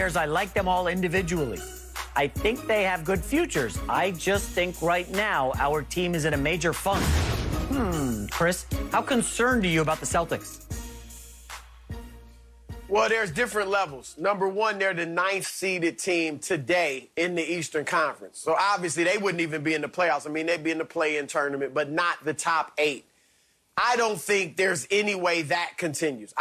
players. I like them all individually. I think they have good futures. I just think right now our team is in a major funk. Chris, how concerned are you about the Celtics? Well, there's different levels. Number one, they're the 9th seeded team today in the Eastern Conference. So obviously they wouldn't even be in the playoffs. I mean, they'd be in the play-in tournament, but not the top 8. I don't think there's any way that continues.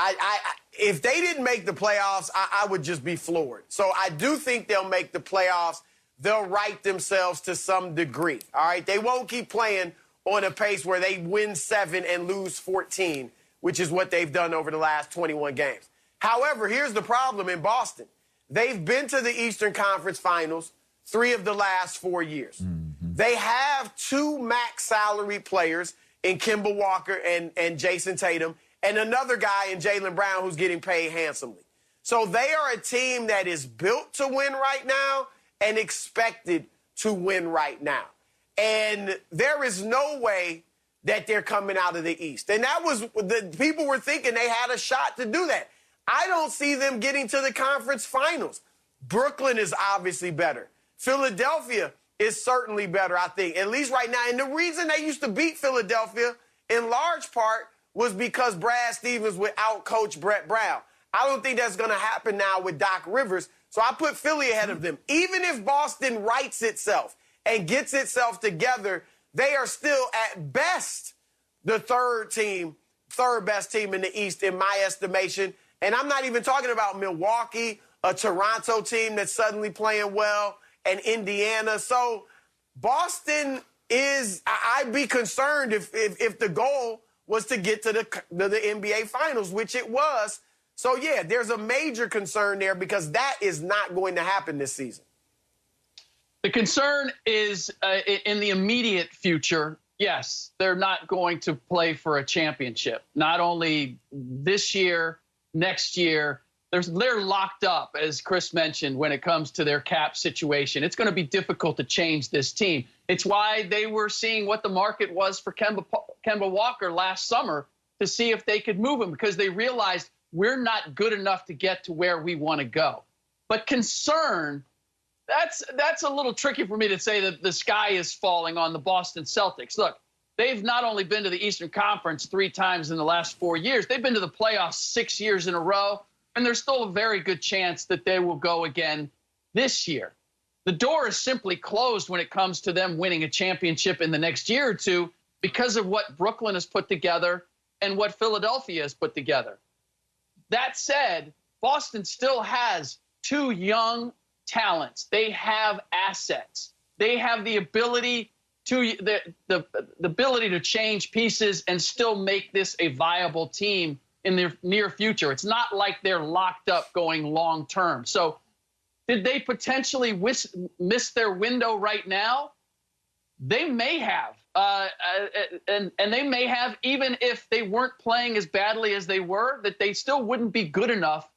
If they didn't make the playoffs, I would just be floored. So I do think they'll make the playoffs. They'll right themselves to some degree, all right? They won't keep playing on a pace where they win 7 and lose 14, which is what they've done over the last 21 games. However, here's the problem in Boston. They've been to the Eastern Conference Finals 3 of the last 4 years. They have 2 max salary players in Kemba Walker and Jason Tatum, and another guy in Jaylen Brown who's getting paid handsomely. So they are a team that is built to win right now and expected to win right now. And there is no way that they're coming out of the East. And that was, the people were thinking they had a shot to do that. I don't see them getting to the conference finals. Brooklyn is obviously better. Philadelphia is certainly better, I think, at least right now. And the reason they used to beat Philadelphia, in large part, was because Brad Stevens would out-coach Brett Brown. I don't think that's going to happen now with Doc Rivers. So I put Philly ahead of them. Even if Boston rights itself and gets itself together, they are still, at best, the third best team in the East, in my estimation. And I'm not even talking about Milwaukee, a Toronto team that's suddenly playing well, and Indiana. So Boston is, I'd be concerned if the goal was to get to the NBA Finals, which it was. So, yeah, there's a major concern there because that is not going to happen this season. The concern is in the immediate future, yes, they're not going to play for a championship. Not only this year, next year, they're locked up, as Chris mentioned, when it comes to their cap situation. It's going to be difficult to change this team. It's why they were seeing what the market was for Kemba Walker last summer to see if they could move him, because they realized we're not good enough to get to where we want to go. But concern, that's a little tricky for me to say that the sky is falling on the Boston Celtics. Look, they've not only been to the Eastern Conference 3 times in the last 4 years, they've been to the playoffs 6 years in a row, and there's still a very good chance that they will go again this year. The door is simply closed when it comes to them winning a championship in the next year or two because of what Brooklyn has put together and what Philadelphia has put together. That said, Boston still has 2 young talents. They have assets. They have the ability the ability to change pieces and still make this a viable team in the near future. It's not like they're locked up going long term. So did they potentially miss their window right now? They may have. And they may have, even if they weren't playing as badly as they were, that they still wouldn't be good enough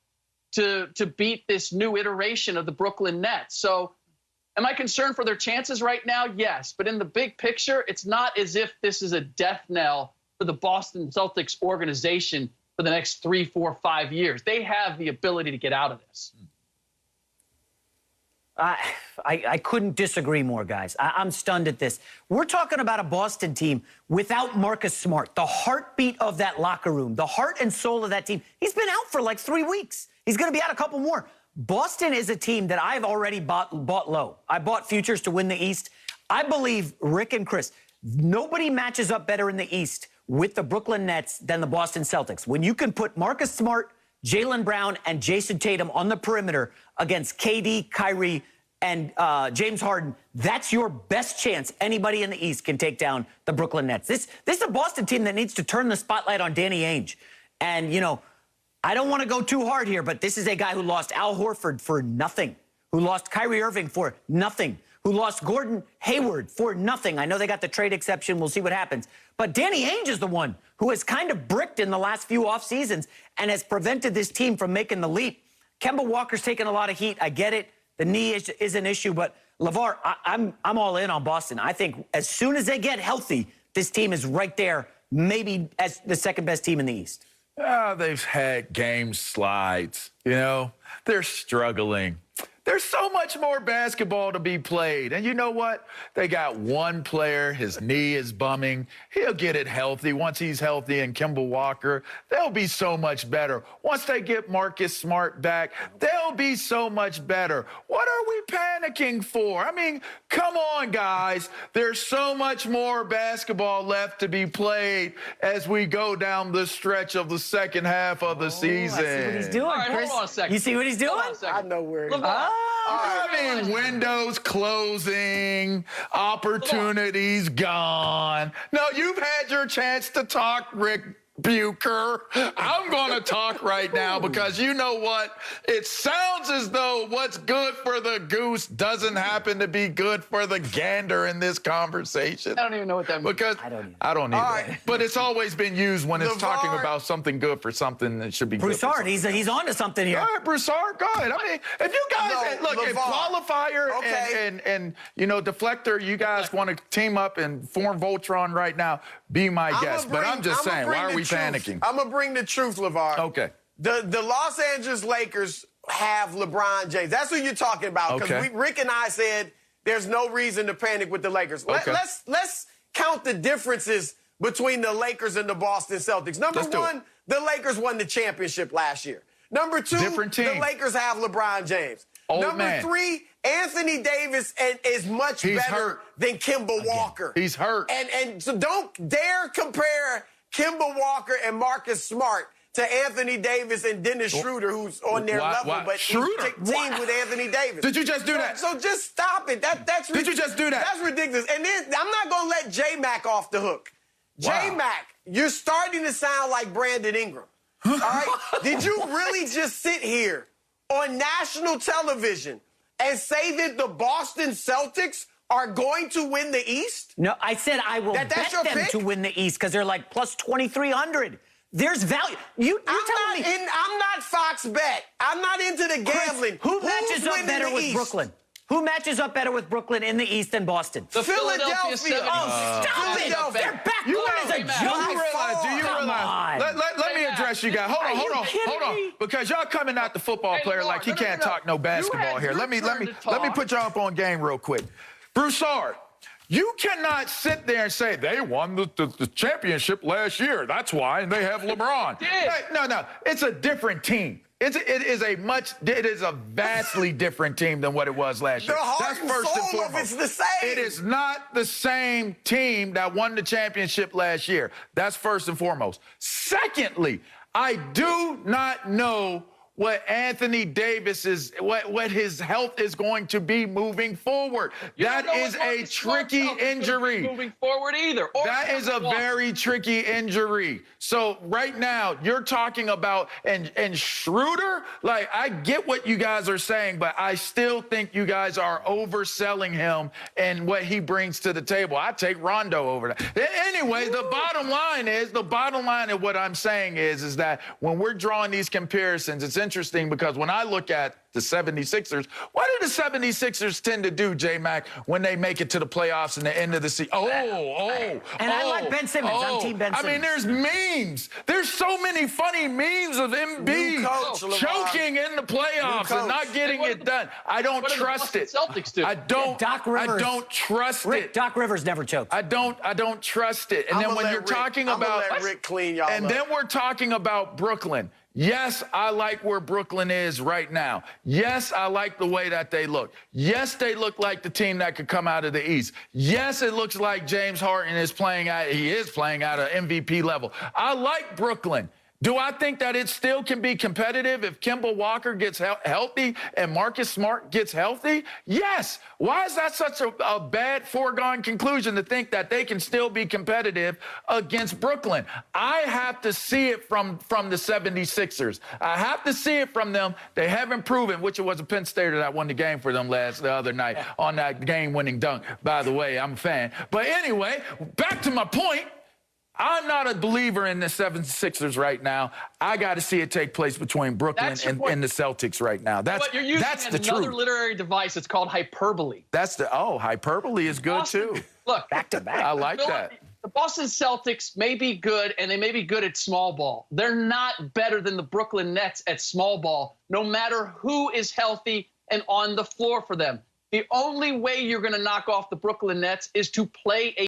to beat this new iteration of the Brooklyn Nets. So am I concerned for their chances right now? Yes. But in the big picture, it's not as if this is a death knell for the Boston Celtics organization for the next 3, 4, 5 years. They have the ability to get out of this. I couldn't disagree more, guys. I'm stunned at this. We're talking about a Boston team without Marcus Smart, the heartbeat of that locker room, the heart and soul of that team. He's been out for like 3 weeks. He's going to be out a couple more. Boston is a team that I've already bought low. I bought futures to win the East. I believe, Rick and Chris, nobody matches up better in the East with the Brooklyn Nets than the Boston Celtics. When you can put Marcus Smart, Jaylen Brown, and Jason Tatum on the perimeter against KD, Kyrie, and James Harden, that's your best chance anybody in the East can take down the Brooklyn Nets. This is a Boston team that needs to turn the spotlight on Danny Ainge. And, you know, I don't want to go too hard here, but this is a guy who lost Al Horford for nothing, who lost Kyrie Irving for nothing, who lost Gordon Hayward for nothing. I know they got the trade exception. We'll see what happens. But Danny Ainge is the one who has kind of bricked in the last few off seasons and has prevented this team from making the leap. Kemba Walker's taken a lot of heat. I get it. The knee is an issue. But, LeVar, I'm all in on Boston. I think as soon as they get healthy, this team is right there, maybe as the second best team in the East. they've had game slides. You know, they're struggling. There's so much more basketball to be played. And you know what? They got one player, his knee is bumming. He'll get it healthy. Once he's healthy, and Kemba Walker, they'll be so much better. Once they get Marcus Smart back, they'll be so much better. What are we panicking for? I mean, come on, guys. There's so much more basketball left to be played as we go down the stretch of the second half of the season. I see what he's doing, All right, Chris. hold on a second. You see what he's doing? Hold on a second. I know where he's LeVar, I mean, windows closing, opportunities gone. No, you've had your chance to talk, Rick Bucher. I'm going to talk right now because you know what? It sounds as though what's good for the goose doesn't happen to be good for the gander in this conversation. I don't even know what that means. Because I don't either. right. But it's always been used when it's talking LeVar. about something good for something that should be good for Broussard, something. he's on to something here. All right, Broussard, go ahead. I mean, if you guys, No, look, if LeVar. Qualifier Okay. and you know, Deflector, you guys want to team up and form Voltron right now, be my guest. But I'm just saying, why are we panicking? I'm going to bring the truth, LeVar. Okay. The Los Angeles Lakers have LeBron James. That's who you're talking about. Because Okay. Rick and I said there's no reason to panic with the Lakers. Okay. Let's count the differences between the Lakers and the Boston Celtics. Number Let's do one, it. the Lakers won the championship last year. Number two, Different team. the Lakers have LeBron James. Old Number man. three, Anthony Davis is much He's better hurt. than Kemba Walker. He's hurt. And so don't dare compare Kemba Walker and Marcus Smart to Anthony Davis and Dennis Schroeder, who's on their level, but Schroeder? he's teamed with Anthony Davis. Did you just do that? So just stop it. That's Did you just do that? That's ridiculous. And then I'm not going to let J-Mac off the hook. Wow. J-Mac, you're starting to sound like Brandon Ingram. All right? Did you really just sit here on national television and say that the Boston Celtics are going to win the East? No, I said I will That's bet your them pick? to win the East because they're like plus 2,300. There's value. You're telling me I'm not Fox Bet. I'm not into the gambling. who matches Who's up winning better the with East? Brooklyn? Who matches up better with Brooklyn in the East than Boston? The Philadelphia. Philadelphia 76ers. Oh, stop it! Philadelphia. Their backcourt is a Do joke. you realize? Do you Come realize? on. Let me address you guys. Hold you on, kidding me? because y'all coming out the football Hey, player Lamar, like he no, can't no. talk no You basketball had here. your Let me turn to talk. put y'all up on game real quick. Broussard, you cannot sit there and say they won the championship last year. That's why, and they have LeBron. Did. Hey, no, it's a different team. It is a vastly different team than what it was last year. The heart That's and first and soul of foremost. it's the same. It is not the same team that won the championship last year. That's first and foremost. Secondly, I do not know what Anthony Davis is, what his health is going to be moving forward. You That don't know is what a Marcus Smart tricky is gonna be injury. moving forward either. Or That is a Kemba Walker. very tricky injury. So right now, you're talking about, and Schroeder, like, I get what you guys are saying, but I still think you guys are overselling him and what he brings to the table. I take Rondo over that. Anyway, the bottom line of what I'm saying is that when we're drawing these comparisons, it's interesting because when I look at the 76ers, what do the 76ers tend to do, J-Mac, when they make it to the playoffs and the end of the season? And I like Ben Simmons. I'm Team Ben I mean, Simmons. there's memes. There's so many funny memes of New Embiid coach, LeVar. choking in the playoffs New and not coach. getting Hey, what it do done. I don't what do the trust Boston it. Celtics do? I don't. Doc Rivers. I don't trust Rick, it. Doc Rivers never choked. I don't trust it. And I'ma then when let you're Rick- talking I'ma about let Rick clean y'all and up. then we're talking about Brooklyn. Yes, I like where Brooklyn is right now. Yes, I like the way that they look. Yes, they look like the team that could come out of the East. Yes, it looks like James Harden is playing at an MVP level. I like Brooklyn. Do I think that it still can be competitive if Kemba Walker gets healthy and Marcus Smart gets healthy? Yes. Why is that such a bad foregone conclusion to think that they can still be competitive against Brooklyn? I have to see it from the 76ers. I have to see it from them. They haven't proven, which it was a Penn Stater that won the game for them the other night on that game-winning dunk. By the way, I'm a fan. But anyway, back to my point. I'm not a believer in the 76ers right now. I got to see it take place between Brooklyn That's your and point. the Celtics right now. But you're using that's the another truth. literary device. It's called hyperbole. Hyperbole is good Boston- too. Look, Back to back. I like that. The Boston Celtics may be good, and they may be good at small ball. They're not better than the Brooklyn Nets at small ball, no matter who is healthy and on the floor for them. The only way you're going to knock off the Brooklyn Nets is to play a